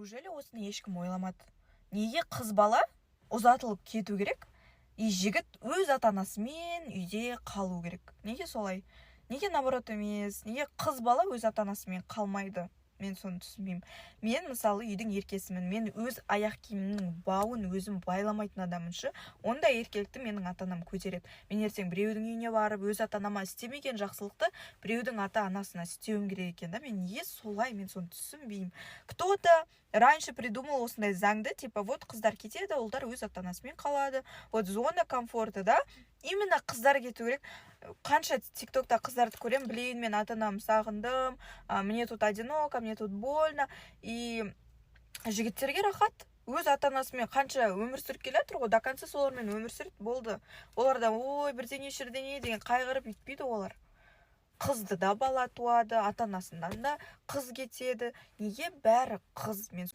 неужели осыны ешкім ойламады? Неге қыз бала ұзатылып кету керек, жігіт өз ата-анасымен үйде қалу керек? Неге солай? Неге наоборот емес? Неге қыз бала өз ата-анасымен қалмайды? Мен соны түсінбеймін. Мен мысалы үйдің еркесімін. Мен өз аяқ киімімнің бауын өзім байламайтын адамыншы. Ондай еркелікті менің ата-анам көтереді. Мен ертең біреудің үйіне барып, өз ата-анама істемеген жақсылықты біреудің ата-анасына істеуім керек екен да. Мен неге солай? Мен соны түсінбеймін. Кто-то раньше придумал осындай заңды, типа вот қыздар кетеді, ұлдар өз ата-анасымен қалады. Вот зона комфорта, да? Именно қыздар кету керек. Қанша тиктокта қыздарды көрем, блин, мен ата-анамды сағындым, мне тут одиноко, мне тут больно. И жігіттерге рахат. Өз ата-анасымен қанша өмір сүріп келатыр ғой, до конца солармен өмір сүріп болды. Олардан ой, бірдеңе шірдеңе деген қайғырып етпейді олар. Қызды да бала туады, ата-анасынан да қыз кетеді. Неге бәрі қыз? Мен